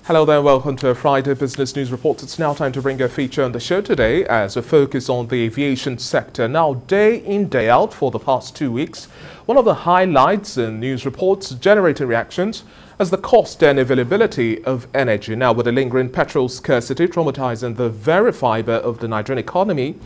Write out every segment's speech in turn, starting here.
Hello there, welcome to a Friday Business News Report. It's now time to bring a feature on the show today as we focus on the aviation sector. Now, day in, day out for the past 2 weeks, one of the highlights in news reports generating reactions is the cost and availability of energy. Now, with the lingering petrol scarcity traumatizing the very fiber of the Nigerian economy,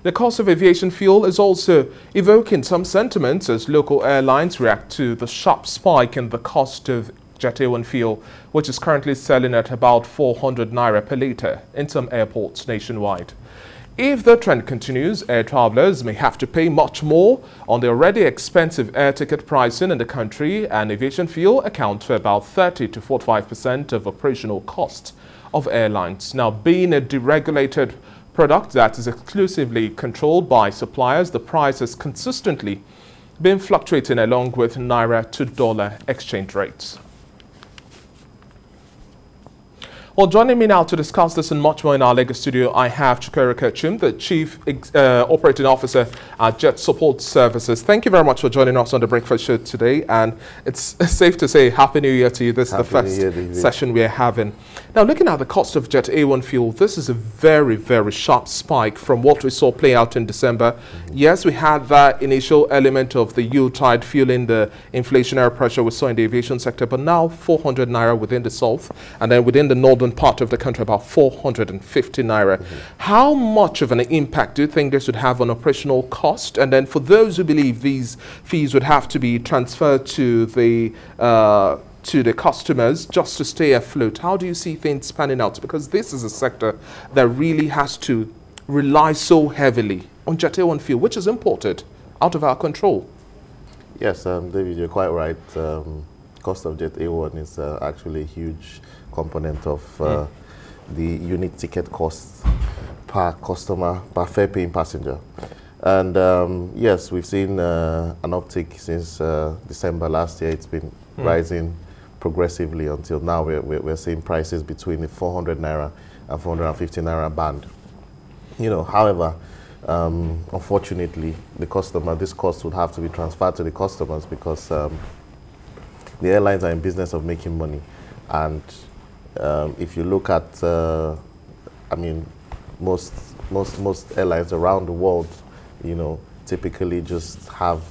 the cost of aviation fuel is also evoking some sentiments as local airlines react to the sharp spike in the cost of Jet A1 fuel, which is currently selling at about 400 naira per litre in some airports nationwide. If the trend continues, air travelers may have to pay much more on the already expensive air ticket pricing in the country, and aviation fuel accounts for about 30 to 45% of operational costs of airlines. Now, being a deregulated product that is exclusively controlled by suppliers, the price has consistently been fluctuating along with naira to dollar exchange rates. Well, joining me now to discuss this and much more in our Lagos studio, I have Chukwuerika Achum, the Chief Operating Officer at Jet Support Services. Thank you very much for joining us on the Breakfast Show today. And it's safe to say Happy New Year to you. This is the first session we're having. Now, looking at the cost of Jet A1 fuel, this is a very, very sharp spike from what we saw play out in December. Yes, we had that initial element of the Yuletide fueling the inflationary pressure we saw in the aviation sector, but now 400 naira within the south, and then within the northern part of the country about 450 naira. How much of an impact do you think this would have on operational cost? And then for those who believe these fees would have to be transferred to the customers just to stay afloat, how do you see things panning out? Because this is a sector that really has to rely so heavily on Jet A1 fuel, which is imported out of our control. Yes, David, you're quite right. Cost of Jet A1 is actually a huge component of the unit ticket cost per customer, per fare paying passenger. And yes, we've seen an uptick since December last year. It's been rising progressively until now. We're seeing prices between the 400 naira and 450 naira band. You know, however, unfortunately, this cost would have to be transferred to the customers because the airlines are in business of making money. And if you look at, I mean, most airlines around the world, you know, typically just have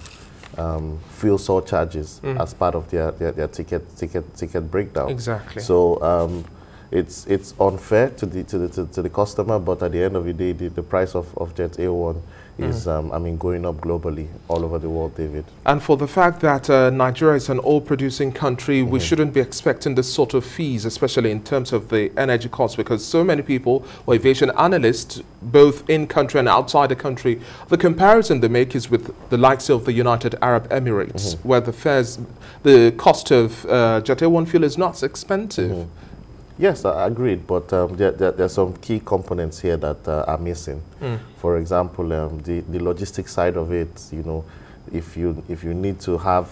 fuel surcharges as part of their ticket breakdown. Exactly. So it's unfair to the customer, but at the end of the day, the price of Jet A1 is, I mean, going up globally all over the world, David. And for the fact that Nigeria is an oil-producing country, we shouldn't be expecting this sort of fees, especially in terms of the energy costs, because so many people, or aviation analysts, both in country and outside the country, the comparison they make is with the likes of the United Arab Emirates, where the cost of Jet A1 fuel is not expensive. Yes, I agreed, but there are some key components here that are missing. For example, the logistics side of it. You know, if you need to have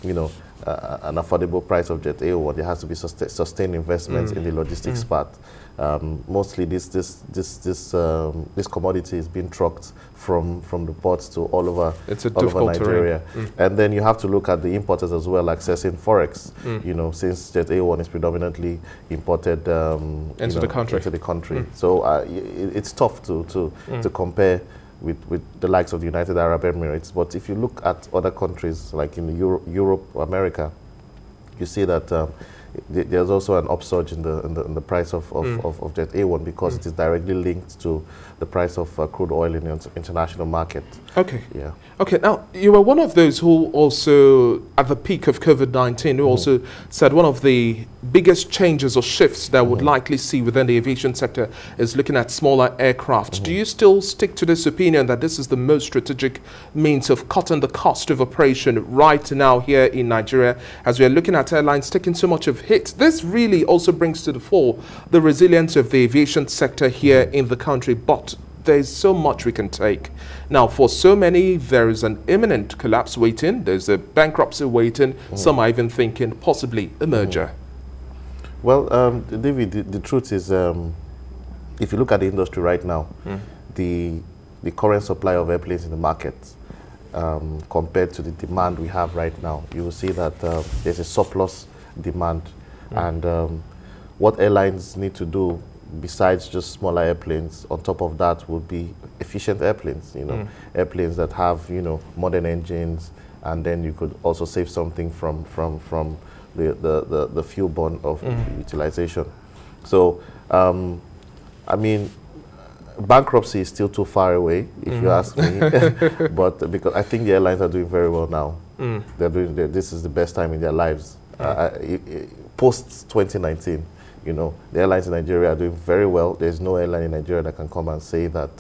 you know, an affordable price of Jet A1, there has to be sustained investments in the logistics part. Mostly this commodity is being trucked from the ports to all over Nigeria. And then you have to look at the importers as well, accessing forex. You know, since Jet A1 is predominantly imported into the country. So it's tough to compare with the likes of the United Arab Emirates. But if you look at other countries like in Europe, America, you see that there's also an upsurge in the price of Jet A1 because it is directly linked to the price of crude oil in the international market. Okay. Yeah. Okay. Now, you were one of those who also, at the peak of COVID-19, who also said one of the biggest changes or shifts that would likely see within the aviation sector is looking at smaller aircraft. Do you still stick to this opinion that this is the most strategic means of cutting the cost of operation right now here in Nigeria, as we are looking at airlines taking so much of hit? This really also brings to the fore the resilience of the aviation sector here in the country, but there's so much we can take. Now, for so many, there is an imminent collapse waiting. There's a bankruptcy waiting. Some are even thinking possibly a merger. Well, David, the truth is, if you look at the industry right now, the current supply of airplanes in the market, compared to the demand we have right now, you will see that there's a surplus demand. And what airlines need to do, besides just smaller airplanes, on top of that would be efficient airplanes, airplanes that have, modern engines, and then you could also save something from the fuel burn of utilization. So, I mean, bankruptcy is still too far away, if you ask me, but because I think the airlines are doing very well now. This is the best time in their lives. Post 2019, the airlines in Nigeria are doing very well. There's no airline in Nigeria that can come and say that,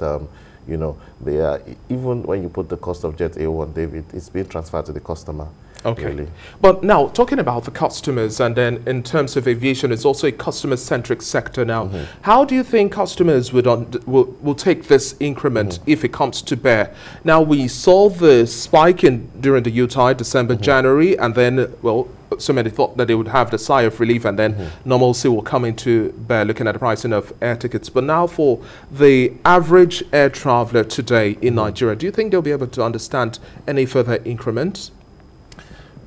they are, even when you put the cost of Jet A1, David, it's being transferred to the customer. Okay. Really. But now, talking about the customers, and then in terms of aviation, it's also a customer-centric sector now. How do you think customers will take this increment if it comes to bear? Now, we saw the spike during the Utah, December, January, and then, well, so many thought that they would have the sigh of relief, and then normalcy will come into bear, looking at the pricing of air tickets. But now, for the average air traveler today in Nigeria, do you think they'll be able to understand any further increments?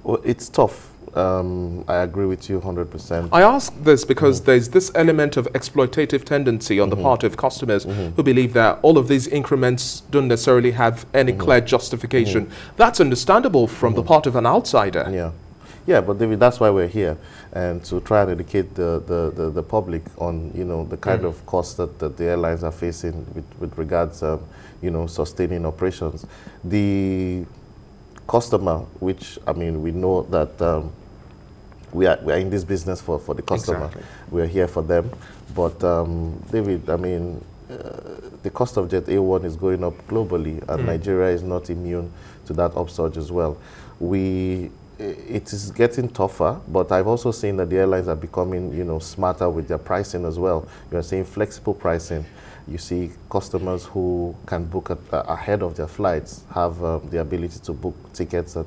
Well, it's tough. I agree with you 100%. I ask this because there's this element of exploitative tendency on the part of customers who believe that all of these increments don't necessarily have any clear justification. That's understandable from the part of an outsider. Yeah. Yeah, but David, that's why we're here, and to try and educate the public on, the kind of costs that the airlines are facing with regards, sustaining operations. The customer, which, I mean, we know that we are in this business for the customer. Exactly. We are here for them. But, David, I mean, the cost of Jet A1 is going up globally, and Nigeria is not immune to that upsurge as well. It is getting tougher, but I've also seen that the airlines are becoming, smarter with their pricing as well. You're seeing flexible pricing. You see customers who can book ahead of their flights have the ability to book tickets at,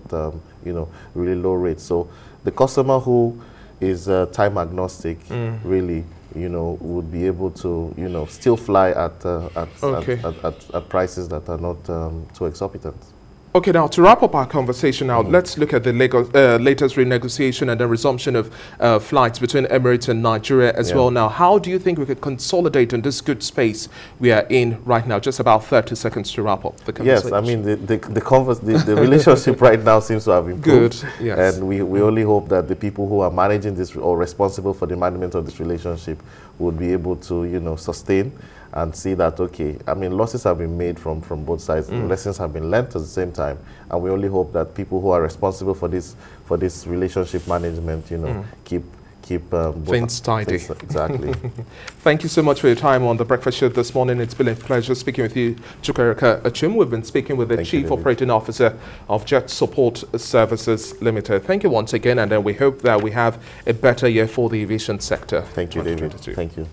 really low rates. So the customer who is time agnostic, really, would be able to, still fly at prices that are not too exorbitant. Okay, now to wrap up our conversation now, let's look at the latest renegotiation and the resumption of flights between Emirates and Nigeria as well. Now, how do you think we could consolidate in this good space we are in right now? Just about 30 seconds to wrap up the conversation. Yes, I mean, the relationship right now seems to have improved. Good, yes. And we only hope that the people who are managing this or responsible for the management of this relationship would be able to, sustain and see that, okay, I mean, losses have been made from both sides. Lessons have been learnt at the same time. And we only hope that people who are responsible for this relationship management, keep things tidy. Exactly. Thank you so much for your time on the Breakfast Show this morning. It's been a pleasure speaking with you, Chukwuerika Achum. We've been speaking with the Chief Operating Officer of Jet Support Services Limited. Thank you once again, and then we hope that we have a better year for the aviation sector. Thank you, David. Thank you.